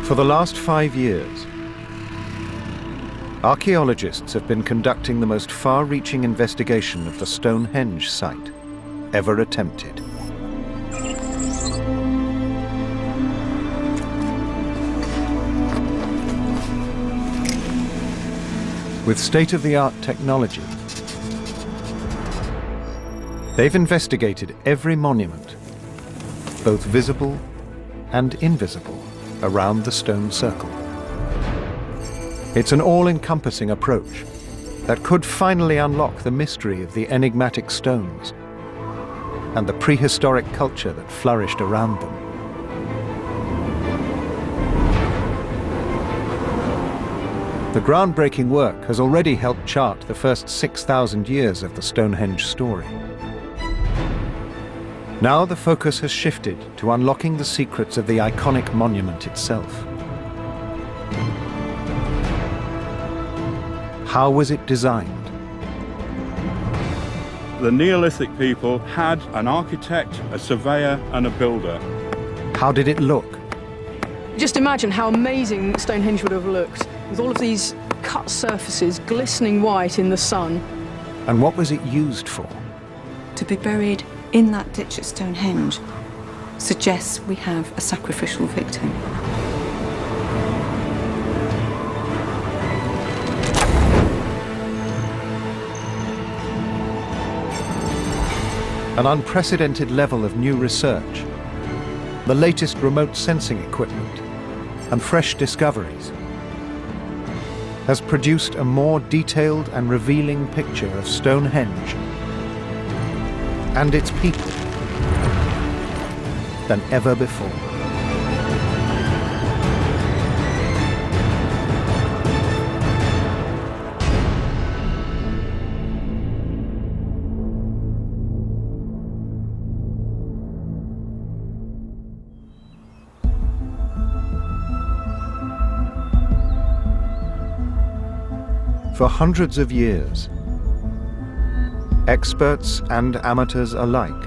For the last 5 years, archaeologists have been conducting the most far-reaching investigation of the Stonehenge site ever attempted. With state-of-the-art technology, they've investigated every monument, both visible and invisible, around the stone circle. It's an all-encompassing approach that could finally unlock the mystery of the enigmatic stones and the prehistoric culture that flourished around them. The groundbreaking work has already helped chart the first 6,000 years of the Stonehenge story. Now the focus has shifted to unlocking the secrets of the iconic monument itself. How was it designed? The Neolithic people had an architect, a surveyor, and a builder. How did it look? Just imagine how amazing Stonehenge would have looked, with all of these cut surfaces glistening white in the sun. And what was it used for? To be buried in that ditch at Stonehenge suggests we have a sacrificial victim. An unprecedented level of new research, the latest remote sensing equipment, and fresh discoveries has produced a more detailed and revealing picture of Stonehenge and its people than ever before. For hundreds of years, experts and amateurs alike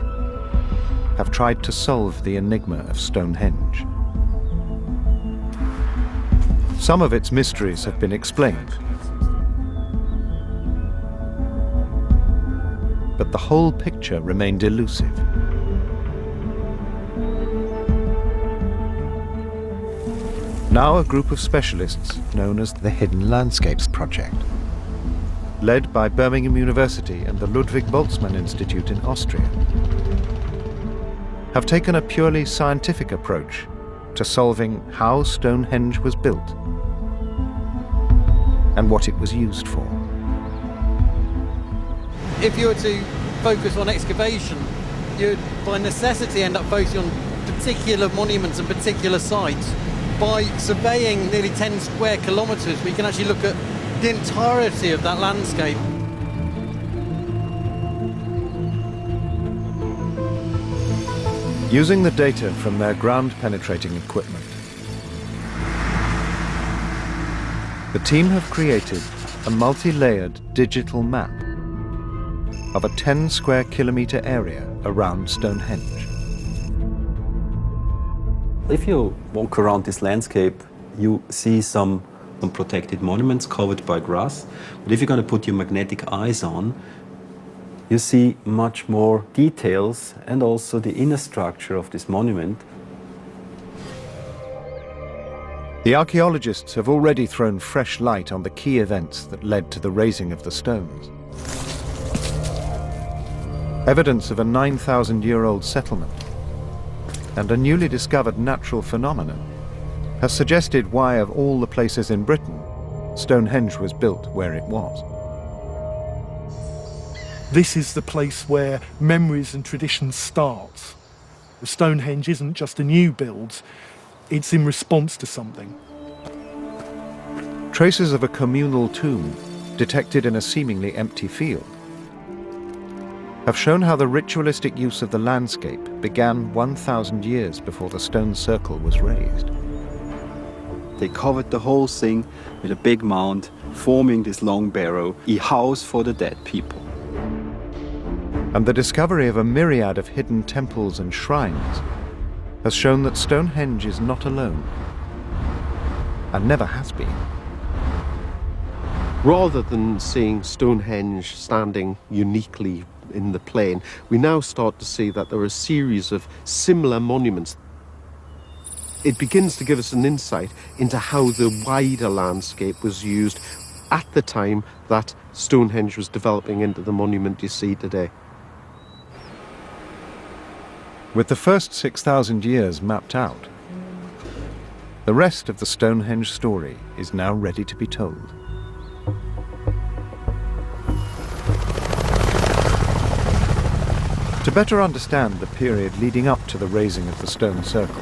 have tried to solve the enigma of Stonehenge. Some of its mysteries have been explained, but the whole picture remained elusive. Now a group of specialists known as the Hidden Landscapes Project, led by Birmingham University and the Ludwig Boltzmann Institute in Austria, have taken a purely scientific approach to solving how Stonehenge was built and what it was used for. If you were to focus on excavation, you'd by necessity end up focusing on particular monuments and particular sites. By surveying nearly 10 square kilometres, we can actually look at the entirety of that landscape. Using the data from their ground-penetrating equipment, the team have created a multi-layered digital map of a 10 square kilometre area around Stonehenge. If you walk around this landscape, you see some protected monuments covered by grass. But if you're going to put your magnetic eyes on, you see much more details and also the inner structure of this monument. The archaeologists have already thrown fresh light on the key events that led to the raising of the stones. Evidence of a 9,000-year-old settlement and a newly discovered natural phenomenon has suggested why, of all the places in Britain, Stonehenge was built where it was. This is the place where memories and traditions start. Stonehenge isn't just a new build, it's in response to something. Traces of a communal tomb, detected in a seemingly empty field, have shown how the ritualistic use of the landscape began 1,000 years before the stone circle was raised. They covered the whole thing with a big mound, forming this long barrow, a house for the dead people. And the discovery of a myriad of hidden temples and shrines has shown that Stonehenge is not alone. and never has been. Rather than seeing Stonehenge standing uniquely in the plain, we now start to see that there are a series of similar monuments. It begins to give us an insight into how the wider landscape was used at the time that Stonehenge was developing into the monument you see today. With the first 6,000 years mapped out, the rest of the Stonehenge story is now ready to be told. To better understand the period leading up to the raising of the stone circle,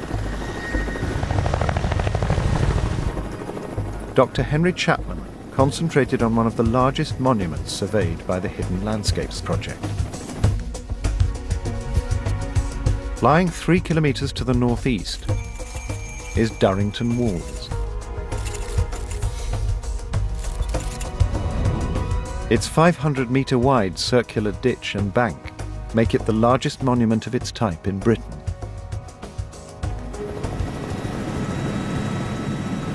Dr. Henry Chapman concentrated on one of the largest monuments surveyed by the Hidden Landscapes Project. Lying 3 kilometres to the northeast is Durrington Walls. Its 500-metre wide circular ditch and bank make it the largest monument of its type in Britain.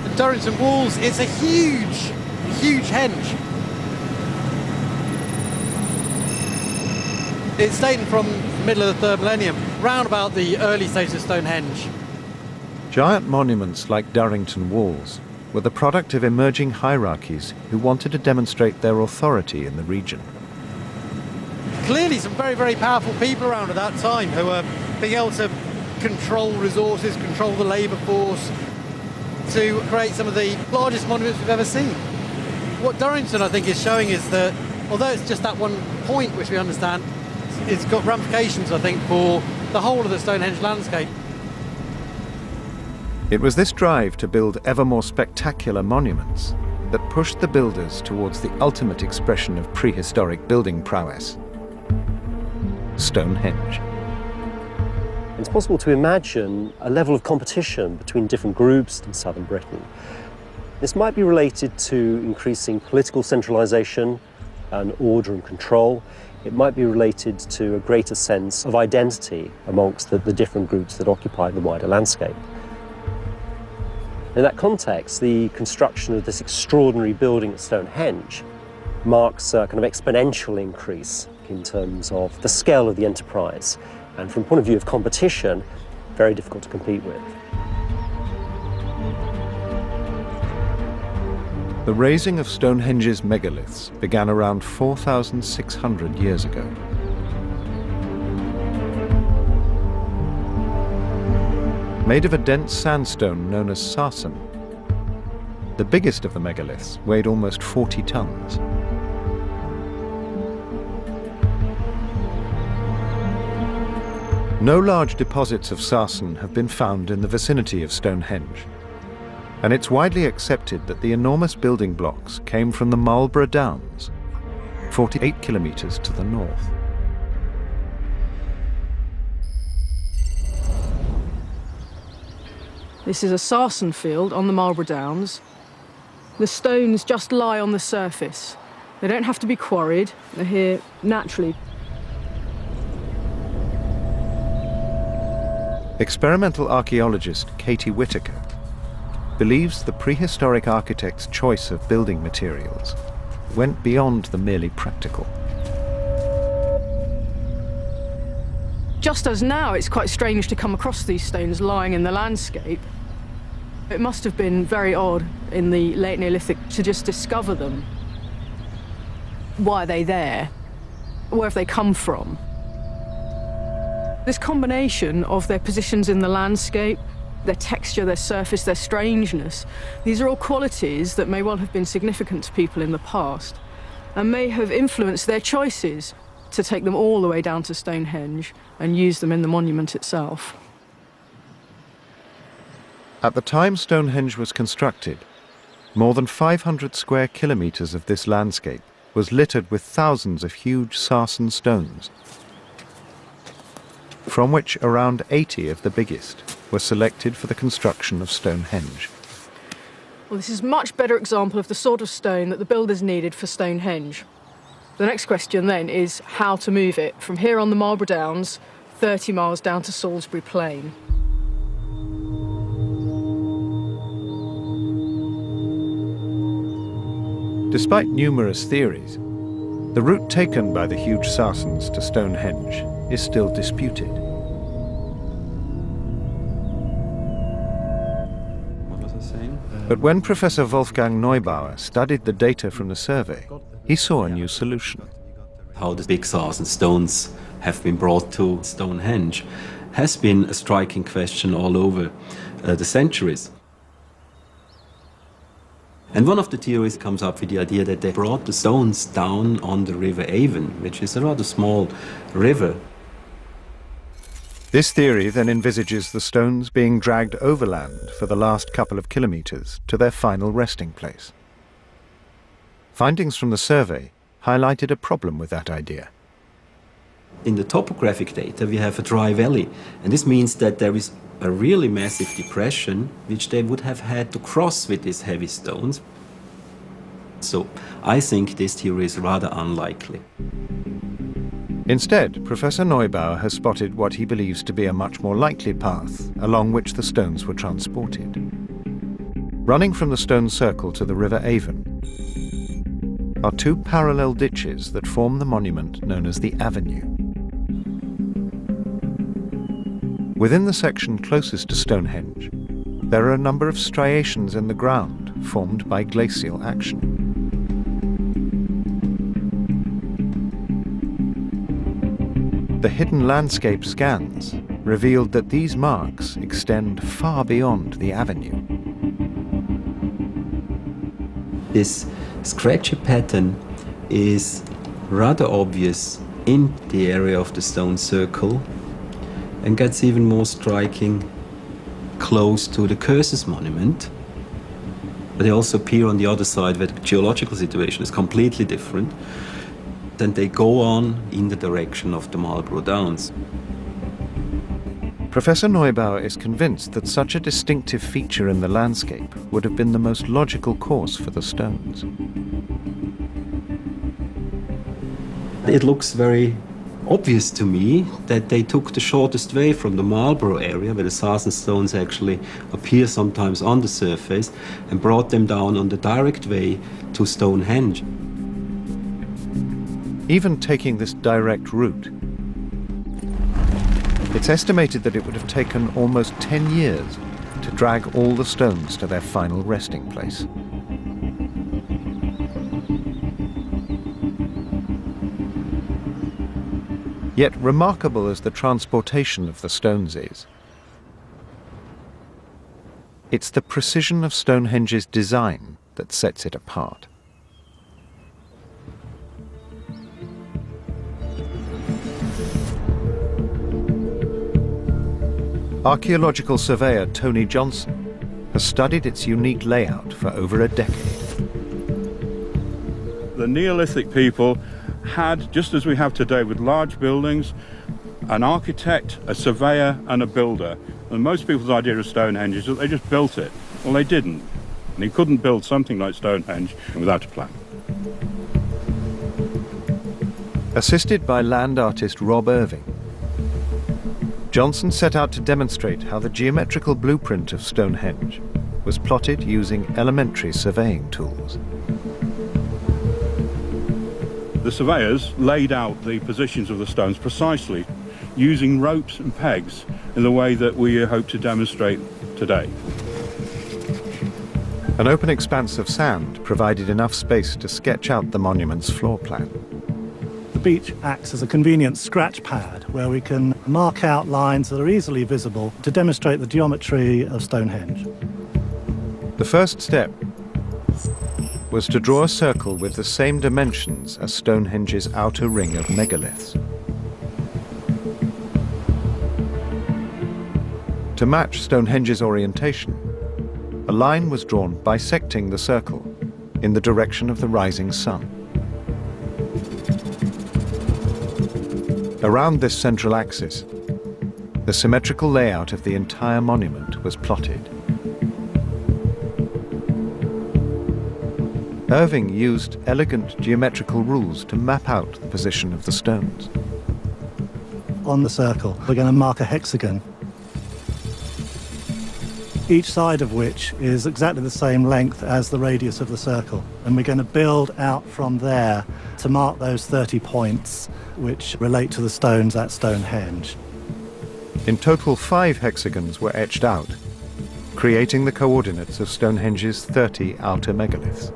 The Durrington Walls is a huge henge. It's dating from the middle of the 3rd millennium, round about the early stage of Stonehenge. Giant monuments like Durrington Walls were the product of emerging hierarchies who wanted to demonstrate their authority in the region. Clearly some very, very powerful people around at that time who were being able to control resources, control the labour force, to create some of the largest monuments we've ever seen. What Durrington, I think, is showing is that, although it's just that one point which we understand, it's got ramifications, I think, for the whole of the Stonehenge landscape. It was this drive to build ever more spectacular monuments that pushed the builders towards the ultimate expression of prehistoric building prowess: Stonehenge. It's possible to imagine a level of competition between different groups in southern Britain. This might be related to increasing political centralisation and order and control. It might be related to a greater sense of identity amongst the different groups that occupy the wider landscape. In that context, the construction of this extraordinary building at Stonehenge marks a kind of exponential increase in terms of the scale of the enterprise, and from the point of view of competition, very difficult to compete with. The raising of Stonehenge's megaliths began around 4,600 years ago. Made of a dense sandstone known as sarsen, the biggest of the megaliths weighed almost 40 tons. No large deposits of sarsen have been found in the vicinity of Stonehenge, and it's widely accepted that the enormous building blocks came from the Marlborough Downs, 48 kilometres to the north. This is a sarsen field on the Marlborough Downs. The stones just lie on the surface. They don't have to be quarried. They're here naturally. Experimental archaeologist Katie Whitaker believes the prehistoric architect's choice of building materials went beyond the merely practical. Just as now it's quite strange to come across these stones lying in the landscape, it must have been very odd in the late Neolithic to just discover them. Why are they there? Where have they come from? This combination of their positions in the landscape, their texture, their surface, their strangeness, these are all qualities that may well have been significant to people in the past and may have influenced their choices to take them all the way down to Stonehenge and use them in the monument itself. At the time Stonehenge was constructed, more than 500 square kilometres of this landscape was littered with thousands of huge sarsen stones, from which around 80 of the biggest were selected for the construction of Stonehenge. Well, this is a much better example of the sort of stone that the builders needed for Stonehenge. The next question then is how to move it from here on the Marlborough Downs 30 miles down to Salisbury Plain. Despite numerous theories, the route taken by the huge Sarsens to Stonehenge is still disputed. What was I saying? But when Professor Wolfgang Neubauer studied the data from the survey, he saw a new solution. How the big Sarsen stones have been brought to Stonehenge has been a striking question all over the centuries. And one of the theories comes up with the idea that they brought the stones down on the River Avon, which is a rather small river. This theory then envisages the stones being dragged overland for the last couple of kilometers to their final resting place. Findings from the survey highlighted a problem with that idea. In the topographic data, we have a dry valley, and this means that there is a really massive depression which they would have had to cross with these heavy stones. So I think this theory is rather unlikely. Instead, Professor Neubauer has spotted what he believes to be a much more likely path along which the stones were transported. Running from the stone circle to the River Avon are two parallel ditches that form the monument known as the Avenue. Within the section closest to Stonehenge, there are a number of striations in the ground formed by glacial action. The hidden landscape scans revealed that these marks extend far beyond the avenue. This scratchy pattern is rather obvious in the area of the stone circle and gets even more striking close to the Curses monument. But they also appear on the other side where the geological situation is completely different. Then they go on in the direction of the Marlborough Downs. Professor Neubauer is convinced that such a distinctive feature in the landscape would have been the most logical course for the stones. It looks very obvious to me that they took the shortest way from the Marlborough area, where the Sarsen stones actually appear sometimes on the surface, and brought them down on the direct way to Stonehenge. Even taking this direct route, it's estimated that it would have taken almost 10 years to drag all the stones to their final resting place. Yet remarkable as the transportation of the stones is, it's the precision of Stonehenge's design that sets it apart. Archaeological surveyor Tony Johnson has studied its unique layout for over a decade. The Neolithic people had, just as we have today with large buildings, an architect, a surveyor and a builder. And most people's idea of Stonehenge is that they just built it. Well, they didn't. And you couldn't build something like Stonehenge without a plan. Assisted by land artist Rob Irving, Johnson set out to demonstrate how the geometrical blueprint of Stonehenge was plotted using elementary surveying tools. The surveyors laid out the positions of the stones precisely, using ropes and pegs in the way that we hope to demonstrate today. An open expanse of sand provided enough space to sketch out the monument's floor plan. The beach acts as a convenient scratch pad where we can mark out lines that are easily visible to demonstrate the geometry of Stonehenge. The first step was to draw a circle with the same dimensions as Stonehenge's outer ring of megaliths. To match Stonehenge's orientation, a line was drawn bisecting the circle in the direction of the rising sun. Around this central axis, the symmetrical layout of the entire monument was plotted. Irving used elegant geometrical rules to map out the position of the stones. On the circle, we're going to mark a hexagon. each side of which is exactly the same length as the radius of the circle. And we're going to build out from there to mark those 30 points which relate to the stones at Stonehenge. In total, 5 hexagons were etched out, creating the coordinates of Stonehenge's 30 outer megaliths.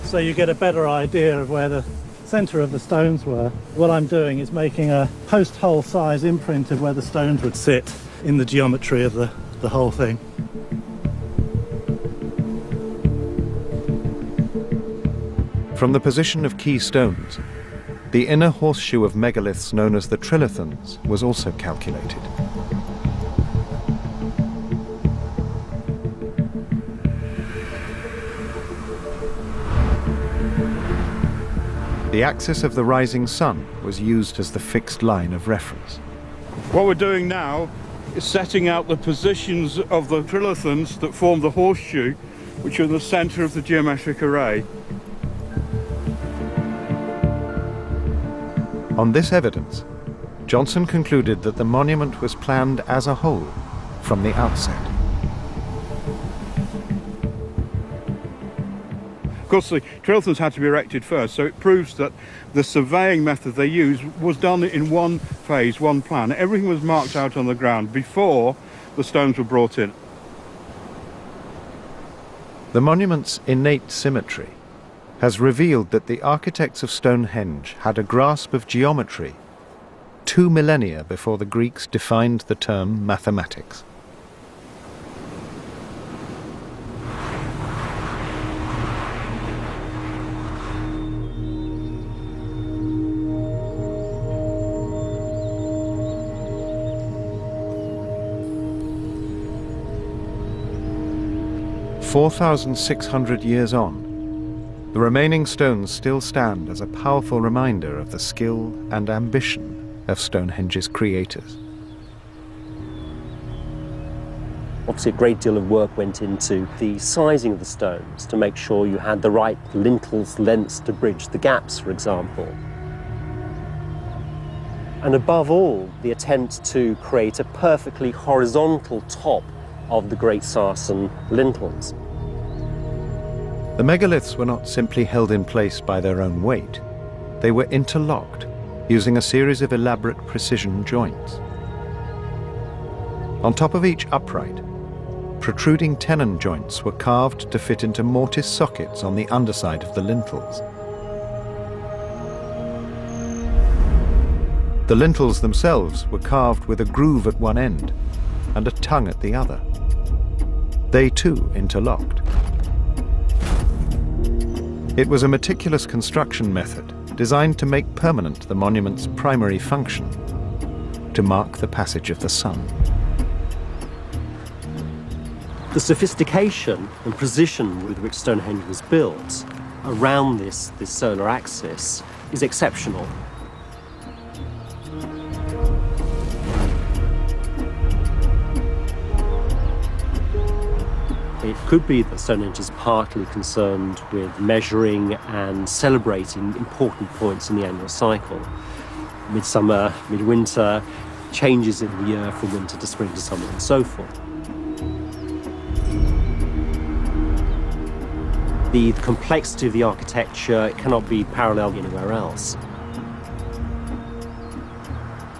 So you get a better idea of where the centre of the stones were. What I'm doing is making a post-hole size imprint of where the stones would sit in the geometry of the whole thing. From the position of key stones, the inner horseshoe of megaliths known as the trilithons was also calculated. The axis of the rising sun was used as the fixed line of reference. What we're doing now is setting out the positions of the trilithons that form the horseshoe, which are in the centre of the geometric array. On this evidence, Johnson concluded that the monument was planned as a whole from the outset. Of course, the trilithons had to be erected first, so it proves that the surveying method they used was done in one phase, one plan. Everything was marked out on the ground before the stones were brought in. The monument's innate symmetry has revealed that the architects of Stonehenge had a grasp of geometry 2 millennia before the Greeks defined the term mathematics. "4,600 years on, the remaining stones still stand as a powerful reminder of the skill and ambition of Stonehenge's creators." Obviously, a great deal of work went into the sizing of the stones to make sure you had the right lintels lengths to bridge the gaps, for example. And above all, the attempt to create a perfectly horizontal top of the Great Sarsen lintels. The megaliths were not simply held in place by their own weight. They were interlocked using a series of elaborate precision joints. On top of each upright, protruding tenon joints were carved to fit into mortise sockets on the underside of the lintels. The lintels themselves were carved with a groove at one end and a tongue at the other. They too interlocked. It was a meticulous construction method designed to make permanent the monument's primary function, to mark the passage of the sun. The sophistication and precision with which Stonehenge was built around this solar axis is exceptional. It could be that Stonehenge is partly concerned with measuring and celebrating important points in the annual cycle. Midsummer, midwinter, changes in the year from winter to spring to summer and so forth. The complexity of the architecture cannot be paralleled anywhere else.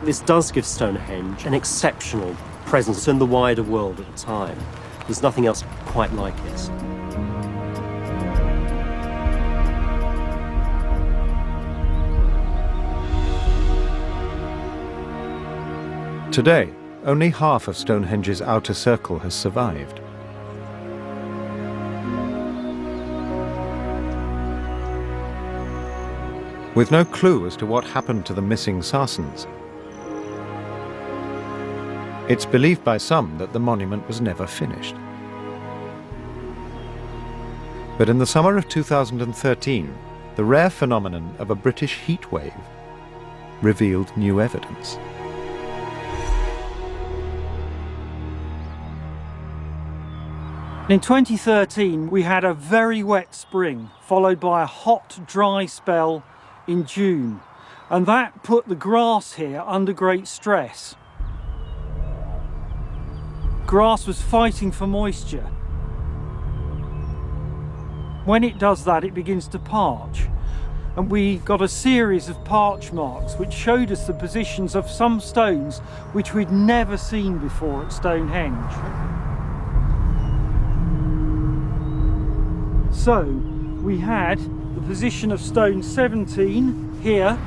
This does give Stonehenge an exceptional presence in the wider world at the time. There's nothing else quite like it. Today, only half of Stonehenge's outer circle has survived. With no clue as to what happened to the missing Sarsens, it's believed by some that the monument was never finished. But in the summer of 2013, the rare phenomenon of a British heat wave revealed new evidence. In 2013, we had a very wet spring, followed by a hot, dry spell in June, and that put the grass here under great stress. grass was fighting for moisture. When it does that, it begins to parch. And we got a series of parch marks which showed us the positions of some stones which we'd never seen before at Stonehenge. So we had the position of stone 17 here,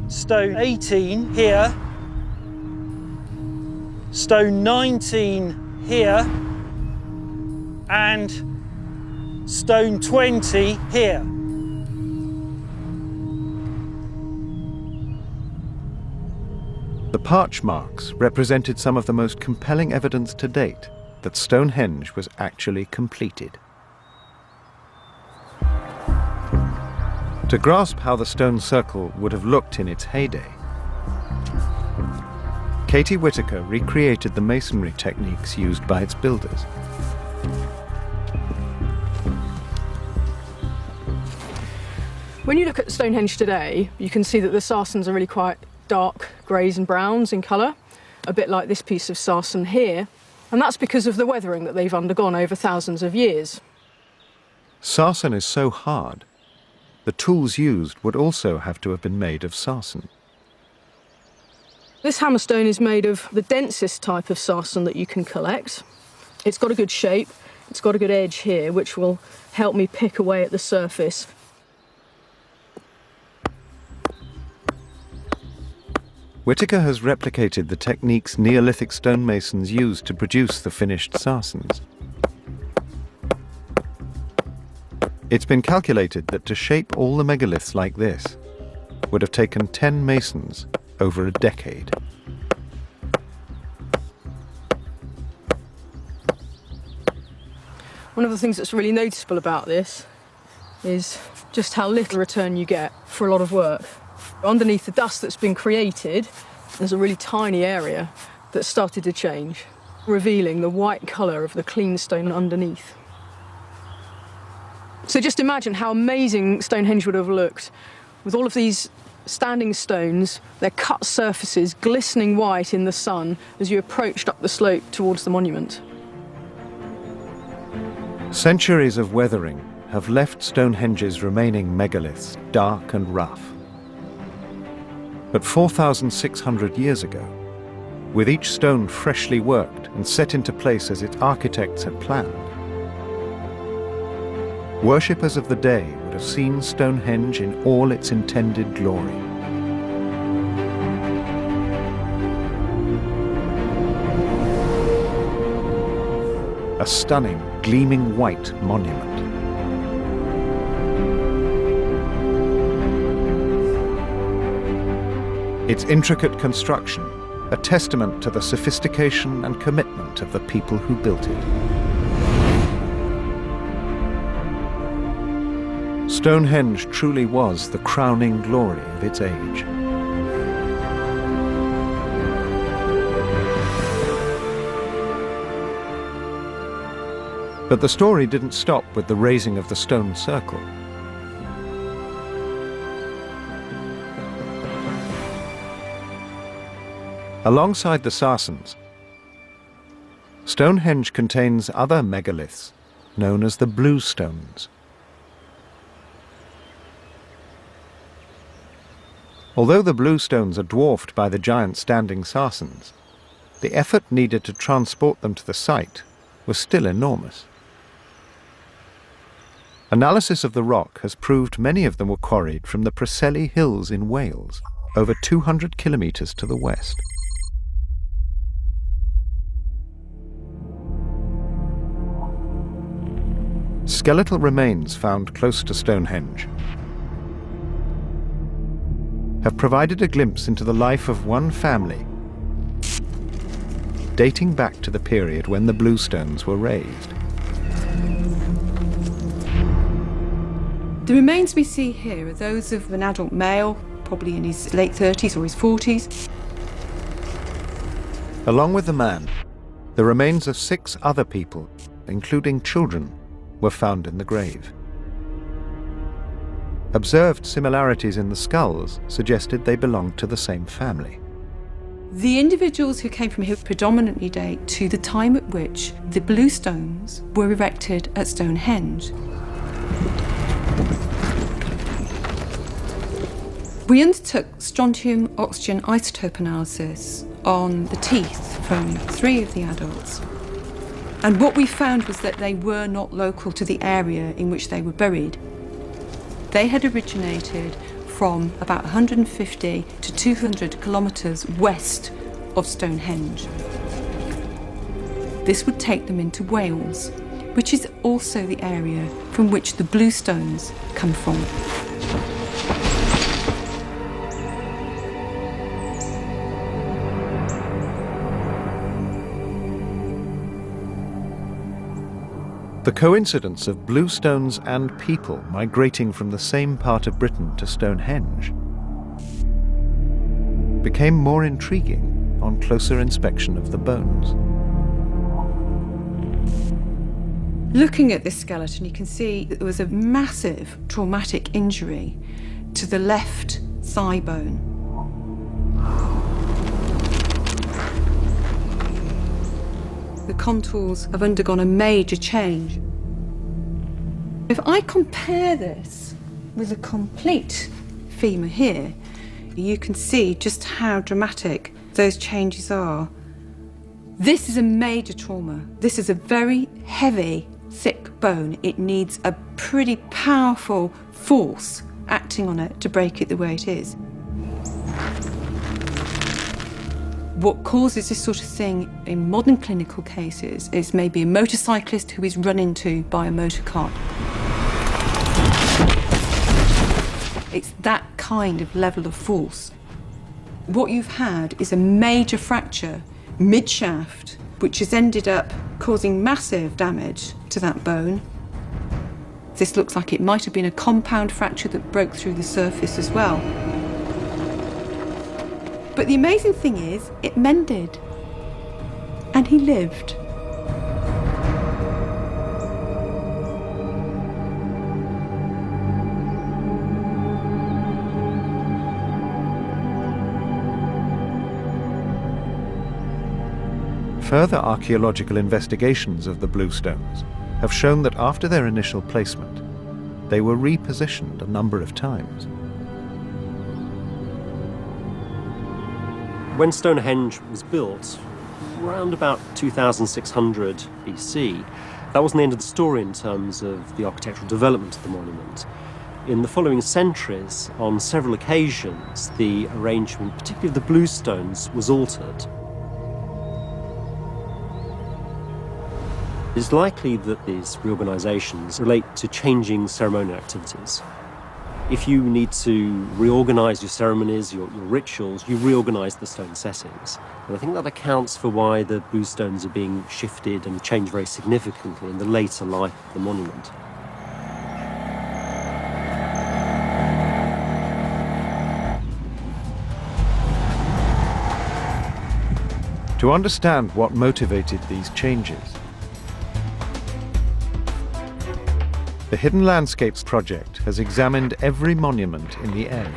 stone 18 here, stone 19 here, and stone 20 here. The parch marks represented some of the most compelling evidence to date that Stonehenge was actually completed. To grasp how the stone circle would have looked in its heyday, Katie Whitaker recreated the masonry techniques used by its builders. When you look at Stonehenge today, you can see that the sarsens are really quite dark greys and browns in colour, a bit like this piece of sarsen here, and that's because of the weathering that they've undergone over thousands of years. Sarsen is so hard, the tools used would also have to have been made of sarsen. This hammerstone is made of the densest type of sarsen that you can collect. It's got a good shape, it's got a good edge here, which will help me pick away at the surface. Whitaker has replicated the techniques Neolithic stonemasons used to produce the finished sarsens. It's been calculated that to shape all the megaliths like this would have taken 10 masons over a decade. One of the things that's really noticeable about this is just how little return you get for a lot of work. Underneath the dust that's been created, there's a really tiny area that's started to change, revealing the white colour of the clean stone underneath. So just imagine how amazing Stonehenge would have looked with all of these standing stones, their cut surfaces glistening white in the sun as you approached up the slope towards the monument. Centuries of weathering have left Stonehenge's remaining megaliths dark and rough. But 4,600 years ago, with each stone freshly worked and set into place as its architects had planned, worshippers of the day would have seen Stonehenge in all its intended glory. A stunning, gleaming white monument. Its intricate construction, a testament to the sophistication and commitment of the people who built it. Stonehenge truly was the crowning glory of its age. But the story didn't stop with the raising of the stone circle. Alongside the sarsens, Stonehenge contains other megaliths known as the blue stones. Although the blue stones are dwarfed by the giant standing sarsens, the effort needed to transport them to the site was still enormous. Analysis of the rock has proved many of them were quarried from the Preseli Hills in Wales, over 200 kilometres to the west. Skeletal remains found close to Stonehenge have provided a glimpse into the life of one family, dating back to the period when the blue stones were raised. The remains we see here are those of an adult male, probably in his late 30s or his 40s. Along with the man, the remains of 6 other people, including children, were found in the grave. Observed similarities in the skulls suggested they belonged to the same family. The individuals who came from here predominantly date to the time at which the blue stones were erected at Stonehenge. We undertook strontium oxygen isotope analysis on the teeth from 3 of the adults. And what we found was that they were not local to the area in which they were buried. They had originated from about 150 to 200 kilometres west of Stonehenge. This would take them into Wales, which is also the area from which the blue stones come from. The coincidence of blue stones and people migrating from the same part of Britain to Stonehenge became more intriguing on closer inspection of the bones. Looking at this skeleton, you can see that there was a massive traumatic injury to the left thigh bone. The contours have undergone a major change. If I compare this with a complete femur here, you can see just how dramatic those changes are. This is a major trauma. This is a very heavy, thick bone. It needs a pretty powerful force acting on it to break it the way it is. What causes this sort of thing in modern clinical cases is maybe a motorcyclist who is run into by a motor car. It's that kind of level of force. What you've had is a major fracture mid-shaft, which has ended up causing massive damage to that bone. This looks like it might have been a compound fracture that broke through the surface as well. But the amazing thing is, it mended, and he lived. Further archaeological investigations of the blue stones have shown that after their initial placement, they were repositioned a number of times. When Stonehenge was built, around about 2600 BC, that wasn't the end of the story in terms of the architectural development of the monument. In the following centuries, on several occasions, the arrangement, particularly of the blue stones, was altered. It's likely that these reorganisations relate to changing ceremonial activities. If you need to reorganise your ceremonies, your rituals, you reorganise the stone settings. And I think that accounts for why the blue stones are being shifted and changed very significantly in the later life of the monument. To understand what motivated these changes, the Hidden Landscapes project has examined every monument in the area.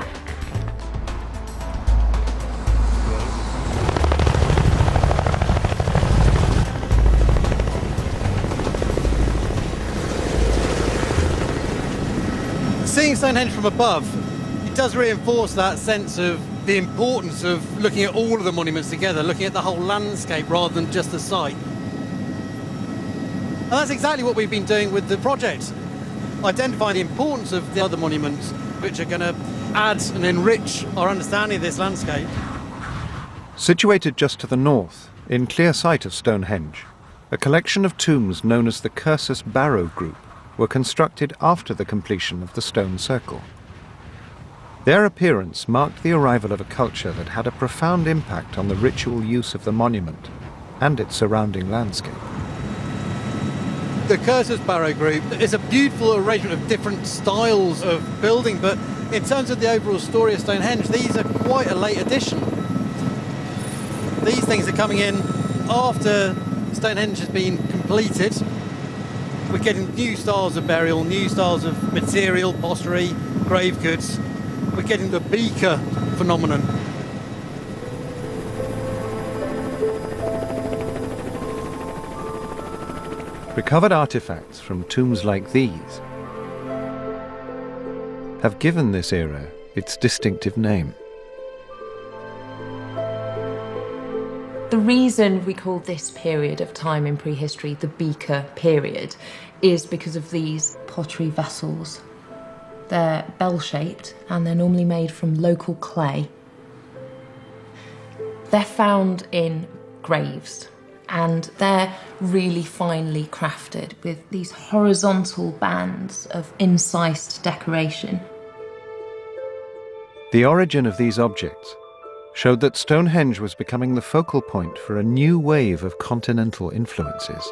Seeing Stonehenge from above, it does reinforce that sense of the importance of looking at all of the monuments together, looking at the whole landscape rather than just the site. And that's exactly what we've been doing with the project. Identify the importance of the other monuments which are going to add and enrich our understanding of this landscape. Situated just to the north, in clear sight of Stonehenge, a collection of tombs known as the Cursus Barrow Group were constructed after the completion of the stone circle. Their appearance marked the arrival of a culture that had a profound impact on the ritual use of the monument and its surrounding landscape. The Cursus Barrow Group is a beautiful arrangement of different styles of building, but in terms of the overall story of Stonehenge, these are quite a late addition. These things are coming in after Stonehenge has been completed. We're getting new styles of burial, new styles of material, pottery, grave goods. We're getting the beaker phenomenon. Recovered artifacts from tombs like these have given this era its distinctive name. The reason we call this period of time in prehistory the Beaker period is because of these pottery vessels. They're bell-shaped and they're normally made from local clay. They're found in graves and they're really finely crafted with these horizontal bands of incised decoration. The origin of these objects showed that Stonehenge was becoming the focal point for a new wave of continental influences.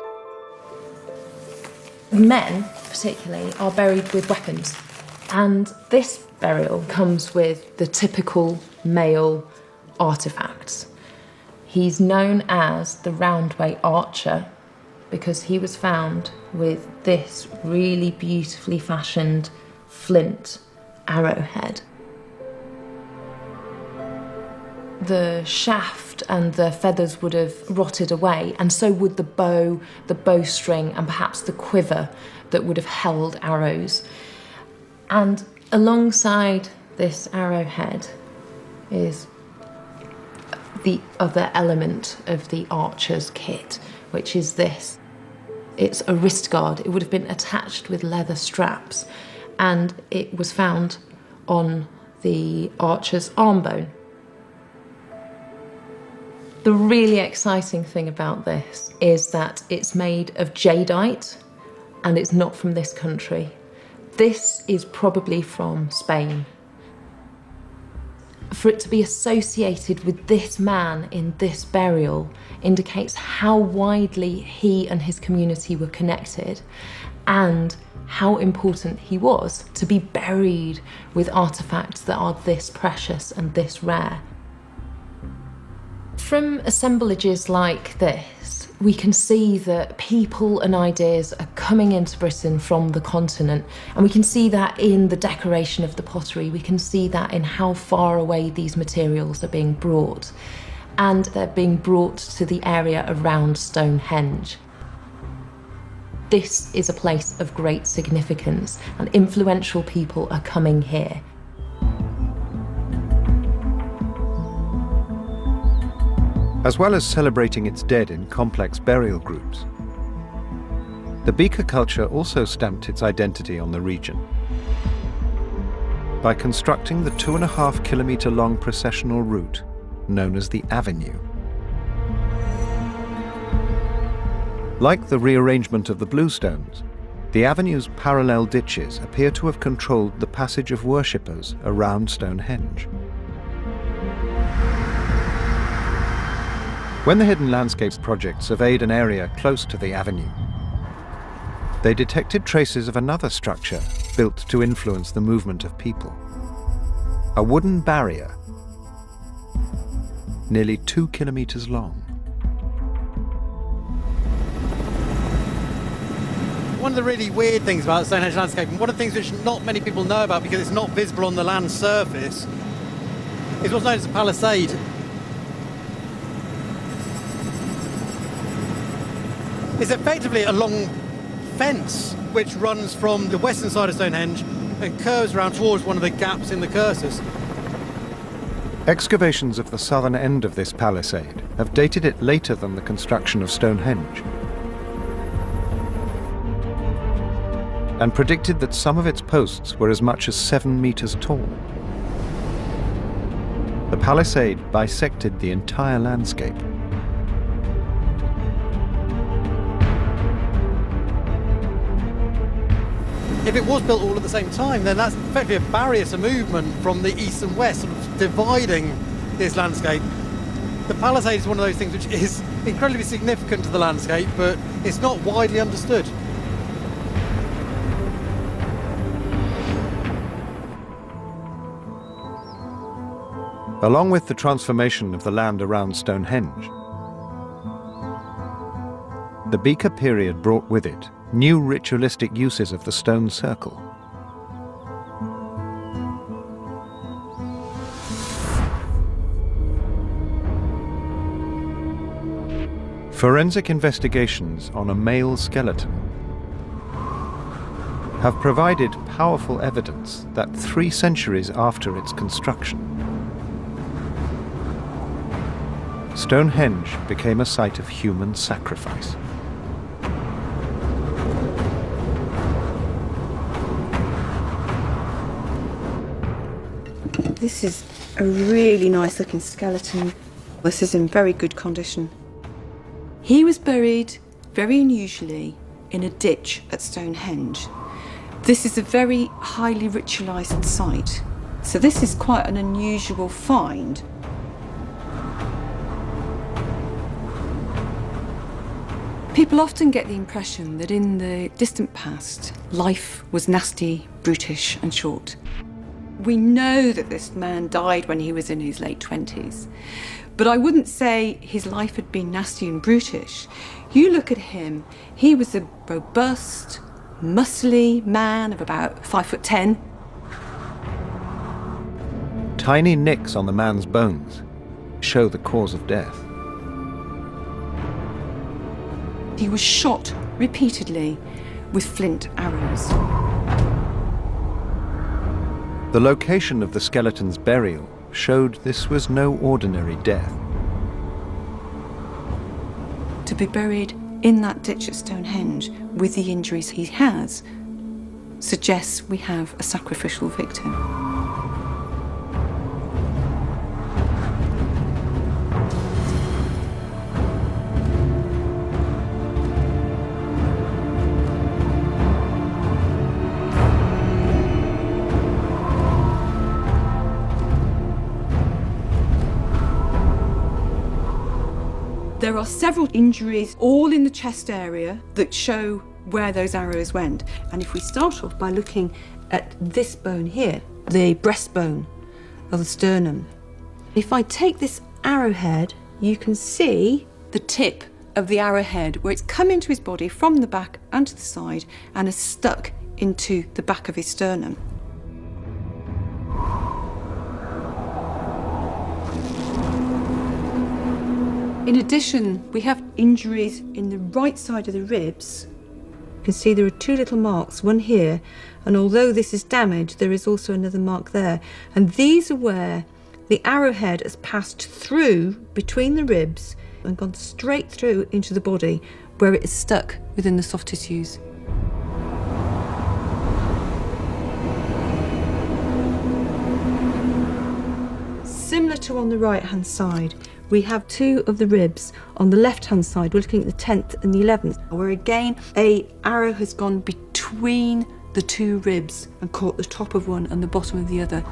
Men, particularly, are buried with weapons. And this burial comes with the typical male artefacts. He's known as the Roundway Archer because he was found with this really beautifully fashioned flint arrowhead. The shaft and the feathers would have rotted away, and so would the bow, the bowstring, and perhaps the quiver that would have held arrows. And alongside this arrowhead is the other element of the archer's kit, which is this. It's a wrist guard. It would have been attached with leather straps, and it was found on the archer's arm bone. The really exciting thing about this is that it's made of jadeite and it's not from this country. This is probably from Spain. For it to be associated with this man in this burial indicates how widely he and his community were connected and how important he was to be buried with artifacts that are this precious and this rare. From assemblages like this, we can see that people and ideas are coming into Britain from the continent, and we can see that in the decoration of the pottery. We can see that in how far away these materials are being brought, and they're being brought to the area around Stonehenge. This is a place of great significance, and influential people are coming here. As well as celebrating its dead in complex burial groups, the Beaker culture also stamped its identity on the region by constructing the 2.5 kilometre long processional route known as the Avenue. Like the rearrangement of the bluestones, the Avenue's parallel ditches appear to have controlled the passage of worshippers around Stonehenge. When the Hidden Landscapes Project surveyed an area close to the Avenue, they detected traces of another structure built to influence the movement of people. A wooden barrier, nearly 2 kilometres long. One of the really weird things about Stonehenge landscape, and one of the things which not many people know about because it's not visible on the land surface, is what's known as a palisade. It's effectively a long fence which runs from the western side of Stonehenge and curves around towards one of the gaps in the cursus. Excavations of the southern end of this palisade have dated it later than the construction of Stonehenge, and predicted that some of its posts were as much as 7 meters tall. The palisade bisected the entire landscape. If it was built all at the same time, then that's effectively a barrier to movement from the east and west, sort of dividing this landscape. The palisade is one of those things which is incredibly significant to the landscape, but it's not widely understood. Along with the transformation of the land around Stonehenge, the Beaker period brought with it new ritualistic uses of the stone circle. Forensic investigations on a male skeleton have provided powerful evidence that 3 centuries after its construction, Stonehenge became a site of human sacrifice. This is a really nice looking skeleton. This is in very good condition. He was buried, very unusually, in a ditch at Stonehenge. This is a very highly ritualised site, so this is quite an unusual find. People often get the impression that in the distant past, life was nasty, brutish and short. We know that this man died when he was in his late 20s, but I wouldn't say his life had been nasty and brutish. You look at him, he was a robust, muscly man of about 5'10". Tiny nicks on the man's bones show the cause of death. He was shot repeatedly with flint arrows. The location of the skeleton's burial showed this was no ordinary death. To be buried in that ditch at Stonehenge with the injuries he has suggests we have a sacrificial victim. There are several injuries, all in the chest area, that show where those arrows went. And if we start off by looking at this bone here, the breastbone of the sternum, if I take this arrowhead, you can see the tip of the arrowhead where it's come into his body from the back and to the side and is stuck into the back of his sternum. In addition, we have injuries in the right side of the ribs. You can see there are 2 little marks, one here, and although this is damaged, there is also another mark there. And these are where the arrowhead has passed through between the ribs and gone straight through into the body, where it is stuck within the soft tissues. Similar to on the right-hand side, we have 2 of the ribs. On the left-hand side, we're looking at the 10th and the 11th, where again, an arrow has gone between the 2 ribs and caught the top of one and the bottom of the other.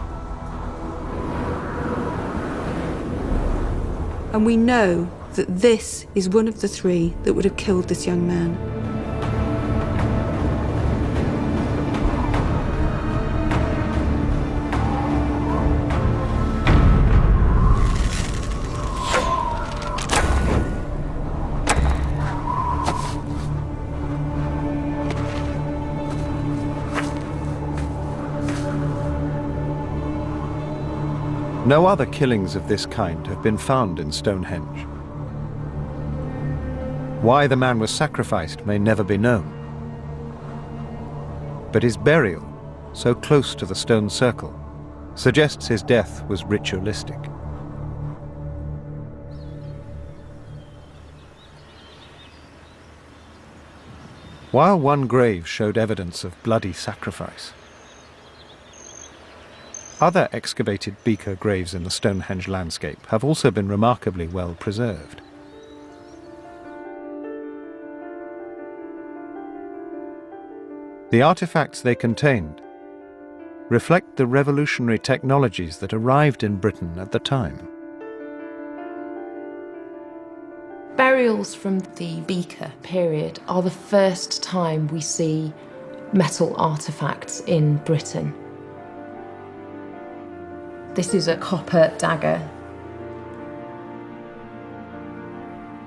And we know that this is one of the 3 that would have killed this young man. No other killings of this kind have been found in Stonehenge. Why the man was sacrificed may never be known. But his burial, so close to the stone circle, suggests his death was ritualistic. While one grave showed evidence of bloody sacrifice, other excavated beaker graves in the Stonehenge landscape have also been remarkably well preserved. The artifacts they contained reflect the revolutionary technologies that arrived in Britain at the time. Burials from the beaker period are the first time we see metal artifacts in Britain. This is a copper dagger.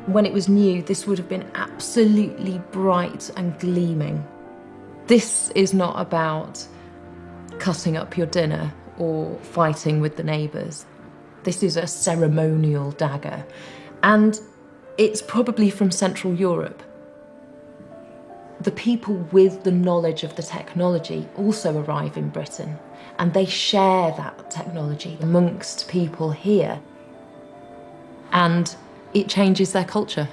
When it was new, this would have been absolutely bright and gleaming. This is not about cutting up your dinner or fighting with the neighbours. This is a ceremonial dagger. And It's probably from Central Europe. The people with the knowledge of the technology also arrive in Britain, and they share that technology amongst people here. And it changes their culture.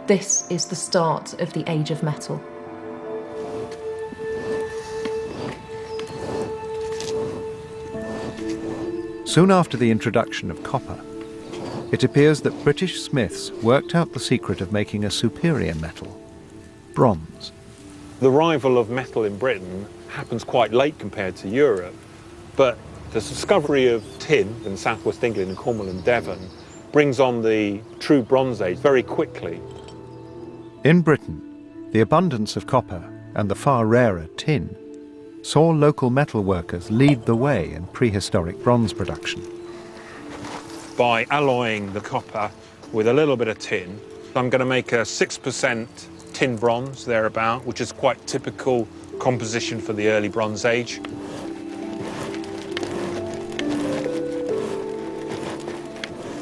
This is the start of the Age of Metal. Soon after the introduction of copper, it appears that British smiths worked out the secret of making a superior metal, bronze. The arrival of metal in Britain happens quite late compared to Europe, but the discovery of tin in southwest England, in Cornwall and Devon, brings on the true Bronze Age very quickly. In Britain, the abundance of copper and the far rarer tin saw local metal workers lead the way in prehistoric bronze production. By alloying the copper with a little bit of tin, I'm going to make a 6% tin bronze thereabout, which is quite typical composition for the early Bronze Age.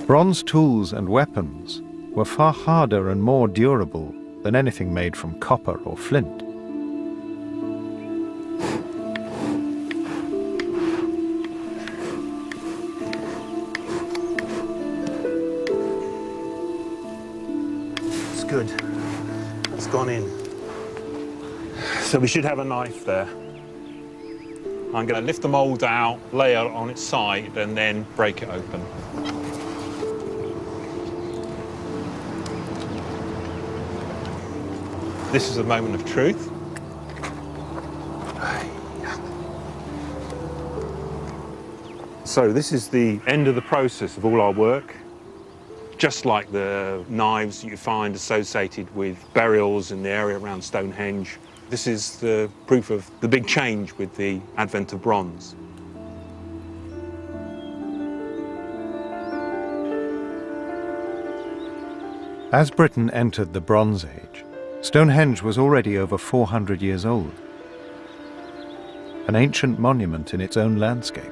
Bronze tools and weapons were far harder and more durable than anything made from copper or flint. It's good. It's gone in. So we should have a knife there. I'm going to lift the mould out, lay it on its side, and then break it open. This is a moment of truth. So this is the end of the process of all our work. Just like the knives you find associated with burials in the area around Stonehenge, this is the proof of the big change with the advent of bronze. As Britain entered the Bronze Age, Stonehenge was already over 400 years old, an ancient monument in its own landscape.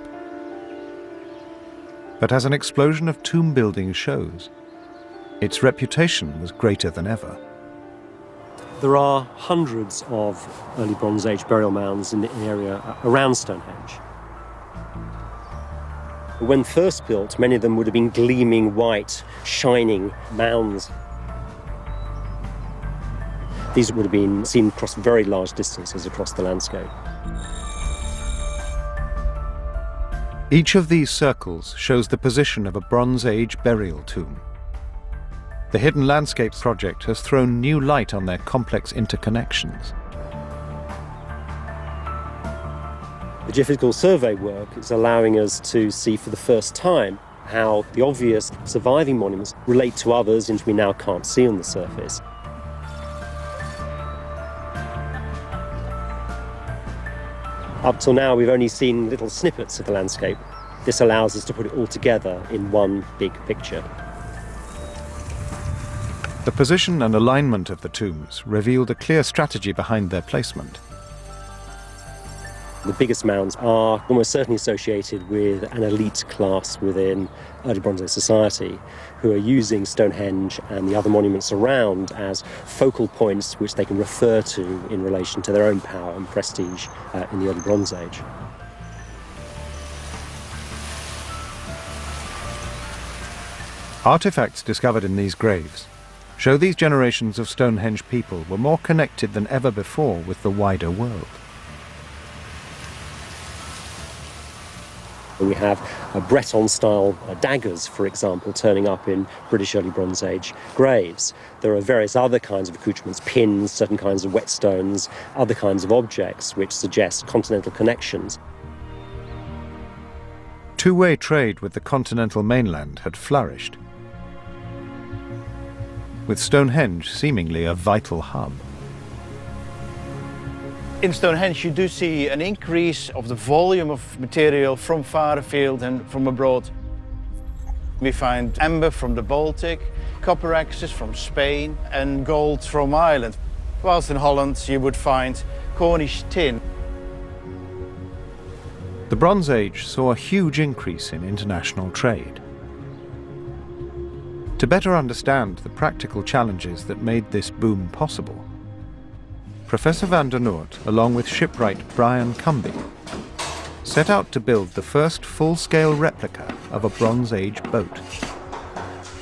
But as an explosion of tomb building shows, its reputation was greater than ever. There are hundreds of early Bronze Age burial mounds in the area around Stonehenge. When first built, many of them would have been gleaming white, shining mounds. These would have been seen across very large distances across the landscape. Each of these circles shows the position of a Bronze Age burial tomb. The Hidden Landscapes project has thrown new light on their complex interconnections. The geophysical survey work is allowing us to see for the first time how the obvious surviving monuments relate to others which we now can't see on the surface. Up till now, we've only seen little snippets of the landscape. This allows us to put it all together in one big picture. The position and alignment of the tombs revealed a clear strategy behind their placement. The biggest mounds are almost certainly associated with an elite class within early Bronze Age society who are using Stonehenge and the other monuments around as focal points which they can refer to in relation to their own power and prestige in the early Bronze Age. Artifacts discovered in these graves show these generations of Stonehenge people were more connected than ever before with the wider world. We have Breton-style daggers, for example, turning up in British early Bronze Age graves. There are various other kinds of accoutrements, pins, certain kinds of whetstones, other kinds of objects which suggest continental connections. Two-way trade with the continental mainland had flourished, with Stonehenge seemingly a vital hub. In Stonehenge, you do see an increase of the volume of material from far afield and from abroad. We find amber from the Baltic, copper axes from Spain, and gold from Ireland. Whilst in Holland, you would find Cornish tin. The Bronze Age saw a huge increase in international trade. To better understand the practical challenges that made this boom possible, Professor van der Noort, along with shipwright Brian Cumby, set out to build the first full-scale replica of a Bronze Age boat.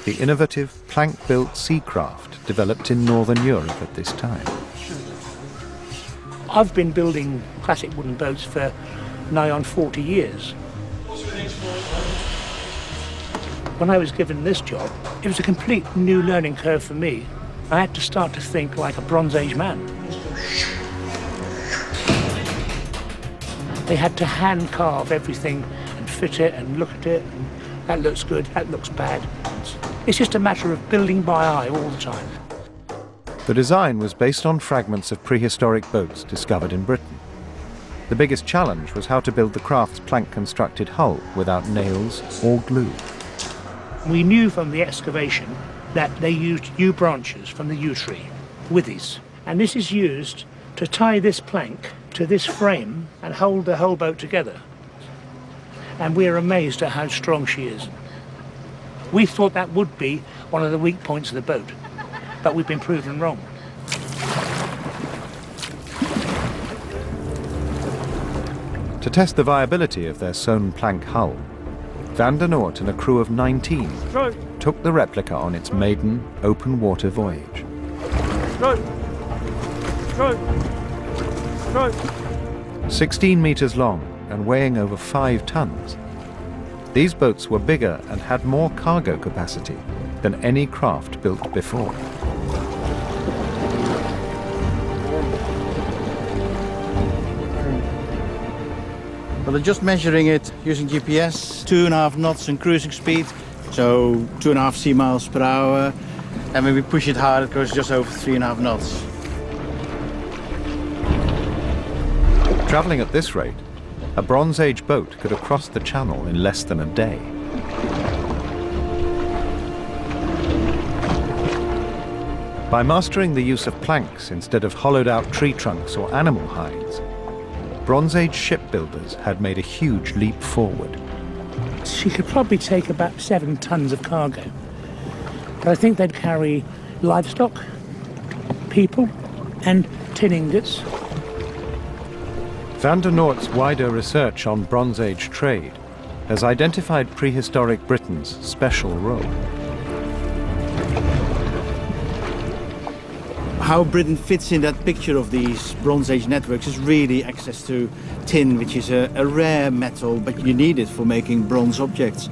The innovative plank-built sea craft developed in Northern Europe at this time. I've been building classic wooden boats for nigh on 40 years. When I was given this job, it was a complete new learning curve for me. I had to start to think like a Bronze Age man. They had to hand carve everything and fit it and look at it, and that looks good, that looks bad. It's just a matter of building by eye all the time. The design was based on fragments of prehistoric boats discovered in Britain. The biggest challenge was how to build the craft's plank-constructed hull without nails or glue. We knew from the excavation that they used yew branches from the yew tree, withies, and this is used to tie this plank to this frame and hold the whole boat together. And we're amazed at how strong she is. We thought that would be one of the weak points of the boat, but we've been proven wrong. To test the viability of their sewn plank hull, Van der Noort and a crew of 19 took the replica on its maiden open water voyage. 16 meters long and weighing over 5 tons, these boats were bigger and had more cargo capacity than any craft built before. Well, they're just measuring it using GPS, 2.5 knots in cruising speed, so 2.5 sea miles per hour. And when we push it hard, it goes just over 3.5 knots. Travelling at this rate, a Bronze Age boat could have crossed the channel in less than a day. By mastering the use of planks instead of hollowed-out tree trunks or animal hides, Bronze Age shipbuilders had made a huge leap forward. She could probably take about 7 tons of cargo, but I think they'd carry livestock, people, and tin ingots. Van der Noort's wider research on Bronze Age trade has identified prehistoric Britain's special role. How Britain fits in that picture of these Bronze Age networks is really access to tin, which is a rare metal, but you need it for making bronze objects.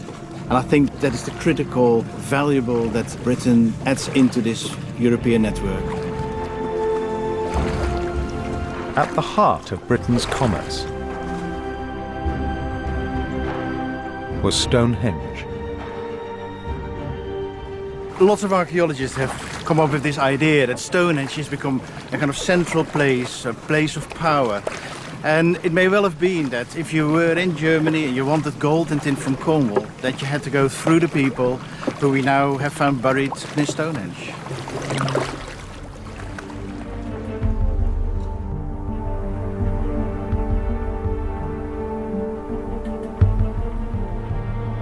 And I think that is the critical valuable that Britain adds into this European network. At the heart of Britain's commerce was Stonehenge. Lots of archaeologists have come up with this idea that Stonehenge has become a kind of central place, a place of power. And it may well have been that if you were in Germany and you wanted gold and tin from Cornwall, that you had to go through the people who we now have found buried in Stonehenge.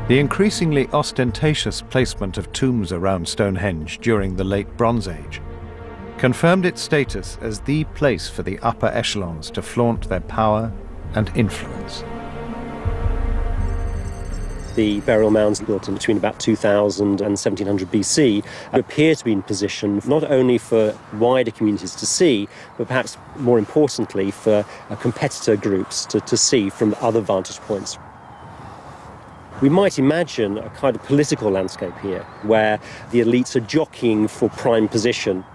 The increasingly ostentatious placement of tombs around Stonehenge during the late Bronze Age confirmed its status as the place for the upper echelons to flaunt their power and influence. The burial mounds built in between about 2000 and 1700 BC appear to be in position not only for wider communities to see, but perhaps more importantly for competitor groups to see from other vantage points. We might imagine a kind of political landscape here, where the elites are jockeying for prime position.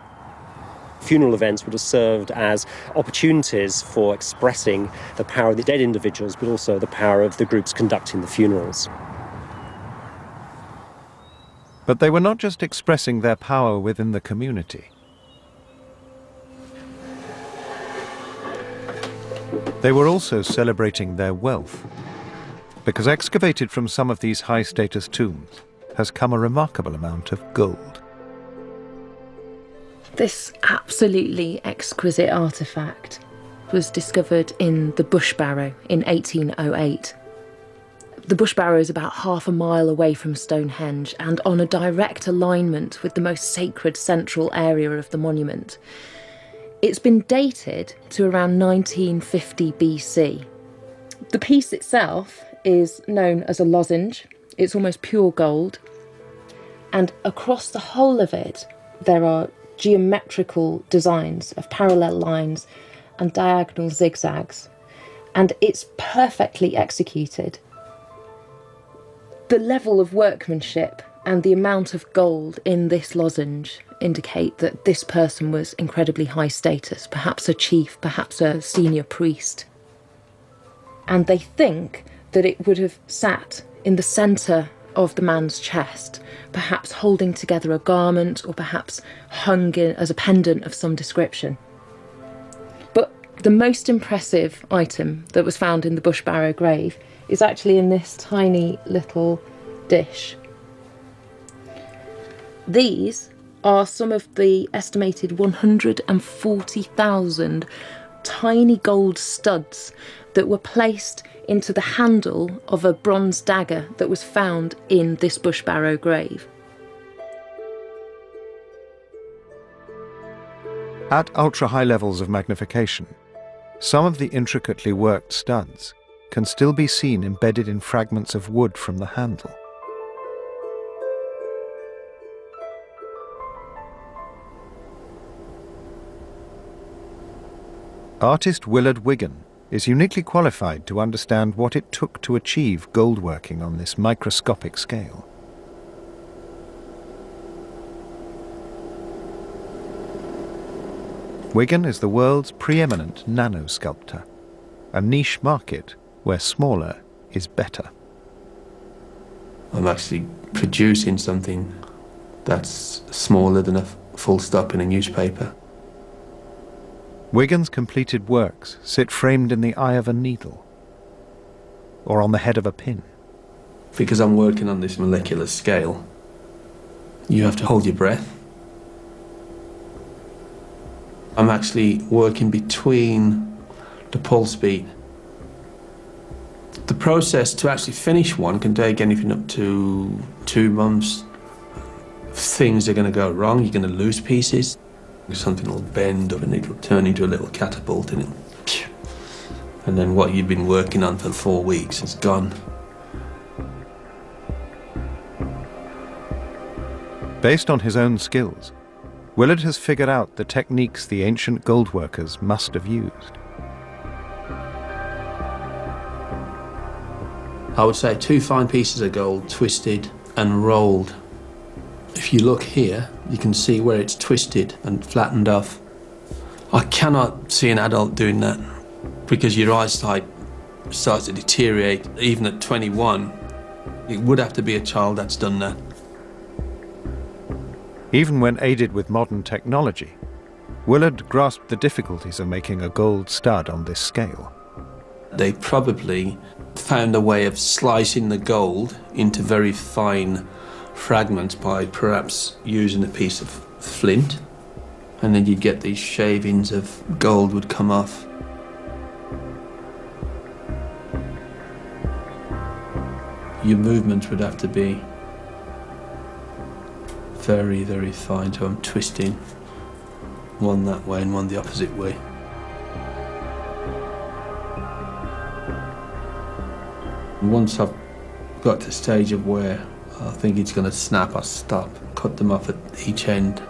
Funeral events would have served as opportunities for expressing the power of the dead individuals, but also the power of the groups conducting the funerals. But they were not just expressing their power within the community. They were also celebrating their wealth, because excavated from some of these high-status tombs has come a remarkable amount of gold. This absolutely exquisite artefact was discovered in the Bush Barrow in 1808. The Bush Barrow is about half a mile away from Stonehenge and on a direct alignment with the most sacred central area of the monument. It's been dated to around 1950 BC. The piece itself is known as a lozenge. It's almost pure gold. And across the whole of it, there are geometrical designs of parallel lines and diagonal zigzags. And it's perfectly executed. The level of workmanship and the amount of gold in this lozenge indicate that this person was incredibly high status, perhaps a chief, perhaps a senior priest. And they think that it would have sat in the centre of the man's chest, perhaps holding together a garment or perhaps hung in as a pendant of some description. But the most impressive item that was found in the Bush Barrow grave is actually in this tiny little dish. These are some of the estimated 140,000 tiny gold studs that were placed into the handle of a bronze dagger that was found in this Bush Barrow grave. At ultra-high levels of magnification, some of the intricately worked studs can still be seen embedded in fragments of wood from the handle. Artist Willard Wigan is uniquely qualified to understand what it took to achieve gold working on this microscopic scale. Wigan is the world's preeminent nanosculptor, a niche market where smaller is better. I'm actually producing something that's smaller than a full stop in a newspaper. Wigan's completed works sit framed in the eye of a needle or on the head of a pin. Because I'm working on this molecular scale, you have to hold your breath. I'm actually working between the pulse beat. The process to actually finish one can take anything up to 2 months. Things are going to go wrong, you're going to lose pieces. Something will bend up and it'll turn into a little catapult and then what you've been working on for 4 weeks is gone. Based on his own skills, Willard has figured out the techniques the ancient gold workers must have used. I would say 2 fine pieces of gold twisted and rolled. If you look here, you can see where it's twisted and flattened off. I cannot see an adult doing that because your eyesight starts to deteriorate even at 21. It would have to be a child that's done that. Even when aided with modern technology, Willard grasped the difficulties of making a gold stud on this scale. They probably found a way of slicing the gold into very fine fragments by perhaps using a piece of flint, and then you'd get these shavings of gold would come off. Your movements would have to be very, very fine, so I'm twisting one that way and one the opposite way. Once I've got to the stage of where I think it's going to snap, I stop, cut them off at each end,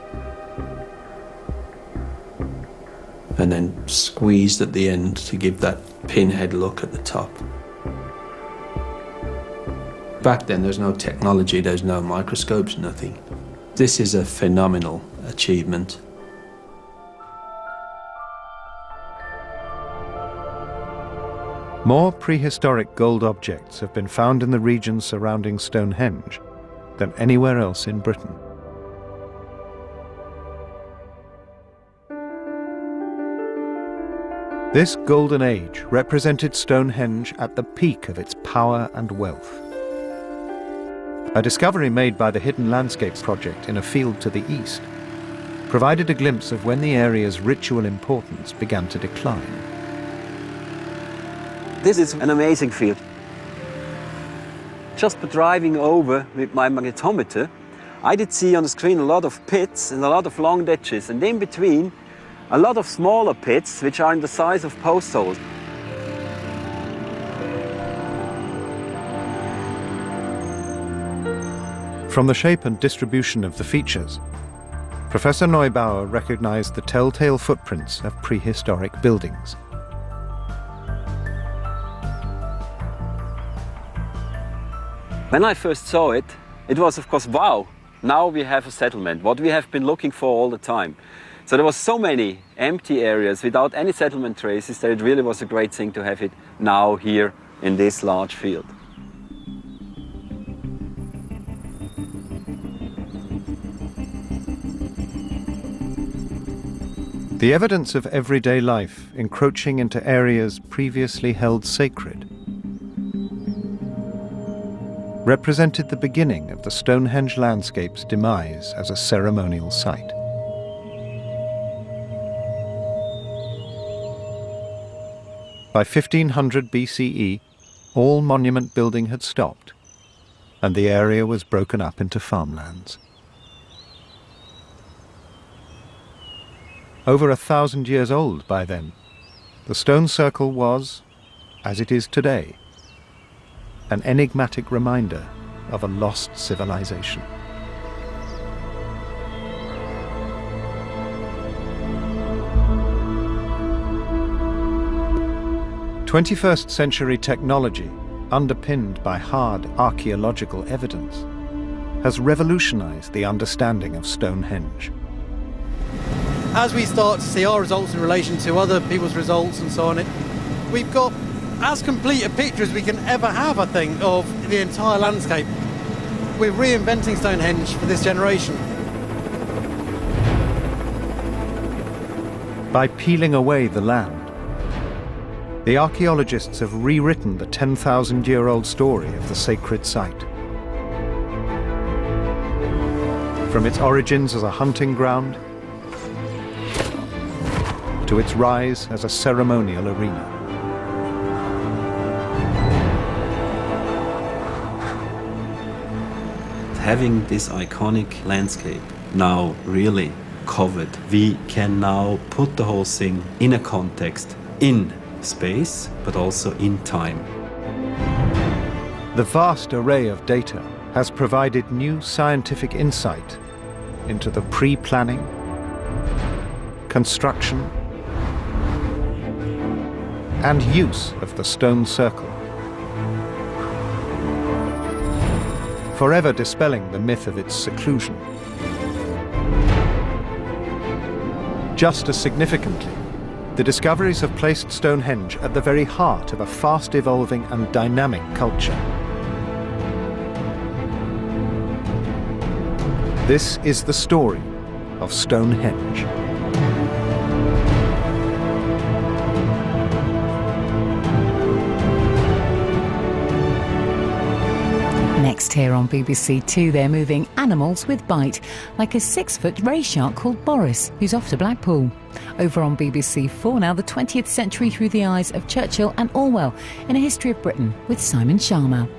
and then squeezed at the end to give that pinhead look at the top. Back then there's no technology, there's no microscopes, nothing. This is a phenomenal achievement. More prehistoric gold objects have been found in the region surrounding Stonehenge than anywhere else in Britain. This golden age represented Stonehenge at the peak of its power and wealth. A discovery made by the Hidden Landscapes project in a field to the east provided a glimpse of when the area's ritual importance began to decline. This is an amazing field. Just by driving over with my magnetometer, I did see on the screen a lot of pits and a lot of long ditches, and in between a lot of smaller pits which are in the size of post holes. From the shape and distribution of the features, Professor Neubauer recognized the telltale footprints of prehistoric buildings. When I first saw it, it was of course, wow, now we have a settlement, what we have been looking for all the time. So there was so many empty areas without any settlement traces that it really was a great thing to have it now here in this large field. The evidence of everyday life encroaching into areas previously held sacred represented the beginning of the Stonehenge landscape's demise as a ceremonial site. By 1500 BCE, all monument building had stopped, and the area was broken up into farmlands. Over 1,000 years old by then, the stone circle was, as it is today, an enigmatic reminder of a lost civilization. '21st century technology, underpinned by hard archaeological evidence, has revolutionized the understanding of Stonehenge. As we start to see our results in relation to other people's results and so on, we've got as complete a picture as we can ever have, I think, of the entire landscape. We're reinventing Stonehenge for this generation. By peeling away the land, the archaeologists have rewritten the 10,000-year-old story of the sacred site. From its origins as a hunting ground to its rise as a ceremonial arena. Having this iconic landscape now really covered, we can now put the whole thing in a context, in space, but also in time. The vast array of data has provided new scientific insight into the pre-planning, construction, and use of the stone circle, forever dispelling the myth of its seclusion. Just as significantly, the discoveries have placed Stonehenge at the very heart of a fast-evolving and dynamic culture. This is the story of Stonehenge. Next here on BBC Two, they're moving animals with bite, like a 6-foot ray shark called Boris, who's off to Blackpool. Over on BBC Four now, the 20th century through the eyes of Churchill and Orwell in A History of Britain with Simon Sharma.